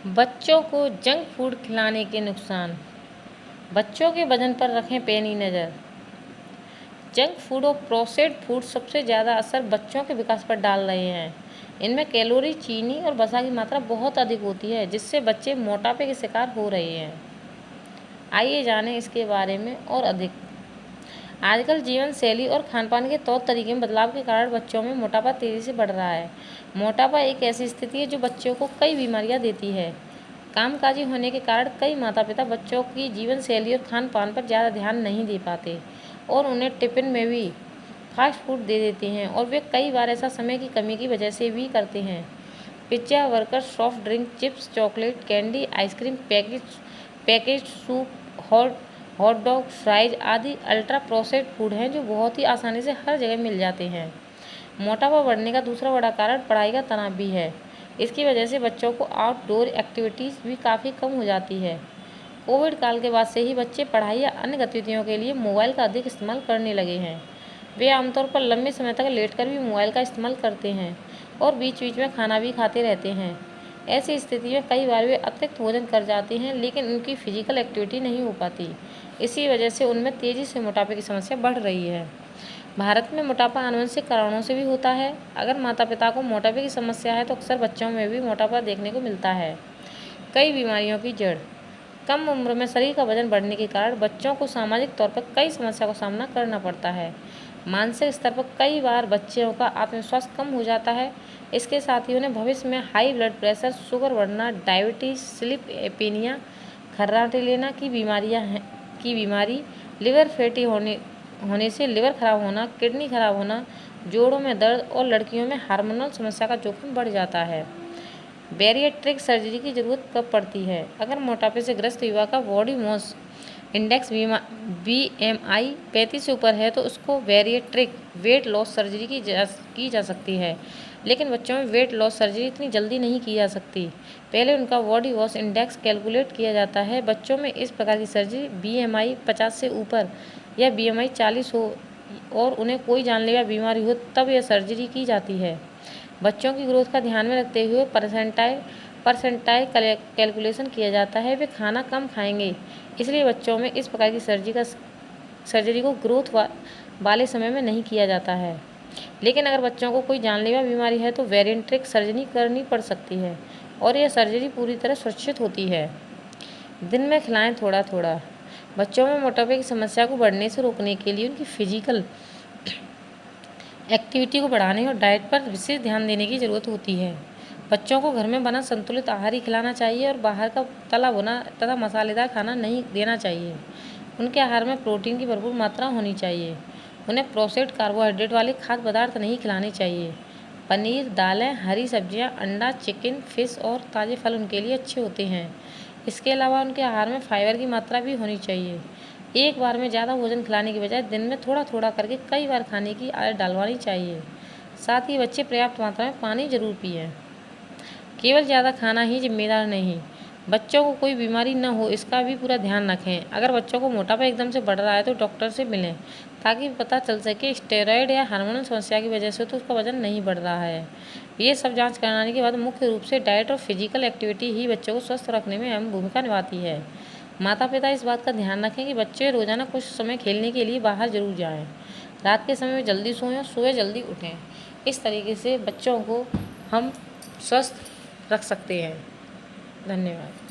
बच्चों को junk food खिलाने के नुकसान। बच्चों के वजन पर रखें पैनी नज़र। जंक फूड और प्रोसेस्ड फूड सबसे ज़्यादा असर बच्चों के विकास पर डाल रहे हैं। इनमें कैलोरी, चीनी और वसा की मात्रा बहुत अधिक होती है, जिससे बच्चे मोटापे के शिकार हो रहे हैं। आइए जानें इसके बारे में और अधिक। आजकल जीवन शैली और खानपान के तौर तरीके में बदलाव के कारण बच्चों में मोटापा तेज़ी से बढ़ रहा है। मोटापा एक ऐसी स्थिति है जो बच्चों को कई बीमारियां देती है। कामकाजी होने के कारण कई माता पिता बच्चों की जीवन शैली और खान पान पर ज़्यादा ध्यान नहीं दे पाते और उन्हें टिफ़िन में भी फास्ट फूड दे देते हैं, और वे कई बार ऐसा समय की कमी की वजह से भी करते हैं। Pizza, burger, soft drink, chips, chocolate, candy, ice cream, package soup, hot dog, fries आदि अल्ट्रा प्रोसेस्ड फूड हैं जो बहुत ही आसानी से हर जगह मिल जाते हैं। मोटापा बढ़ने का दूसरा बड़ा कारण पढ़ाई का तनाव भी है। इसकी वजह से बच्चों को आउटडोर एक्टिविटीज़ भी काफ़ी कम हो जाती है। कोविड काल के बाद से ही बच्चे पढ़ाई या अन्य गतिविधियों के लिए मोबाइल का अधिक इस्तेमाल करने लगे हैं। वे आमतौर पर लंबे समय तक लेटकर भी मोबाइल का इस्तेमाल करते हैं और बीच बीच में खाना भी खाते रहते हैं। ऐसी स्थिति में कई बार वे अतिरिक्त भोजन कर जाते हैं, लेकिन उनकी फिजिकल एक्टिविटी नहीं हो पाती। इसी वजह से उनमें तेज़ी से मोटापे की समस्या बढ़ रही है। भारत में मोटापा आनुवंशिक कारणों से भी होता है। अगर माता पिता को मोटापे की समस्या है तो अक्सर बच्चों में भी मोटापा देखने को मिलता है। कई बीमारियों की जड़। कम उम्र में शरीर का वजन बढ़ने के कारण बच्चों को सामाजिक तौर पर कई समस्या का सामना करना पड़ता है। मानसिक स्तर पर कई बार बच्चों का आत्मविश्वास कम हो जाता है। इसके साथ ही उन्हें भविष्य में हाई ब्लड प्रेशर, शुगर बढ़ना, डायबिटीज, स्लीप एपीनिया, खर्राटे लेना की बीमारी, लिवर फैटी होने से लिवर खराब होना, किडनी खराब होना, जोड़ों में दर्द और लड़कियों में हार्मोनल समस्या का जोखिम बढ़ जाता है। बैरिएट्रिक सर्जरी की ज़रूरत कब पड़ती है? अगर मोटापे से ग्रस्त युवा का बॉडी मास इंडेक्स BMI 35 से ऊपर है तो उसको बैरिएट्रिक वेट लॉस सर्जरी की जा सकती है। लेकिन बच्चों में वेट लॉस सर्जरी इतनी जल्दी नहीं की जा सकती। पहले उनका बॉडी मास इंडेक्स कैलकुलेट किया जाता है। बच्चों में इस प्रकार की सर्जरी BMI 50 से ऊपर या BMI 40 हो और उन्हें कोई जानलेवा बीमारी हो तब यह सर्जरी की जाती है। बच्चों की ग्रोथ का ध्यान में रखते हुए परसेंटाइल कैलकुलेशन किया जाता है। वे खाना कम खाएंगे, इसलिए बच्चों में इस प्रकार की सर्जरी को ग्रोथ वाले समय में नहीं किया जाता है। लेकिन अगर बच्चों को कोई जानलेवा बीमारी है तो बैरिएट्रिक सर्जरी करनी पड़ सकती है और यह सर्जरी पूरी तरह सुरक्षित होती है। दिन में खिलाएं थोड़ा थोड़ा। बच्चों में मोटापे की समस्या को बढ़ने से रोकने के लिए उनकी फिजिकल एक्टिविटी को बढ़ाने और डाइट पर विशेष ध्यान देने की ज़रूरत होती है। बच्चों को घर में बना संतुलित आहार ही खिलाना चाहिए और बाहर का तला भुना तथा मसालेदार खाना नहीं देना चाहिए। उनके आहार में प्रोटीन की भरपूर मात्रा होनी चाहिए। उन्हें प्रोसेस्ड कार्बोहाइड्रेट वाले खाद्य पदार्थ नहीं खिलाने चाहिए। पनीर, दालें, हरी सब्जियां, अंडा, चिकन, फिश और ताज़े फल उनके लिए अच्छे होते हैं। इसके अलावा उनके आहार में फाइबर की मात्रा भी होनी चाहिए। एक बार में ज़्यादा भोजन खिलाने की बजाय दिन में थोड़ा थोड़ा करके कई बार खाने की आदत डालवानी चाहिए। साथ ही बच्चे पर्याप्त मात्रा में पानी जरूर पिएं। केवल ज़्यादा खाना ही जिम्मेदार नहीं, बच्चों को कोई बीमारी न हो इसका भी पूरा ध्यान रखें। अगर बच्चों को मोटापा एकदम से बढ़ रहा है तो डॉक्टर से मिलें ताकि पता चल सके स्टेरॉयड या हार्मोनल समस्या की वजह से तो उसका वजन नहीं बढ़ रहा है। ये सब जांच कराने के बाद मुख्य रूप से डाइट और फिजिकल एक्टिविटी ही बच्चों को स्वस्थ रखने में अहम भूमिका निभाती है। माता पिता इस बात का ध्यान रखें कि बच्चे रोजाना कुछ समय खेलने के लिए बाहर जरूर जाएं। रात के समय में जल्दी सोएं और सुबह जल्दी उठें। इस तरीके से बच्चों को हम स्वस्थ रख सकते हैं। धन्यवाद।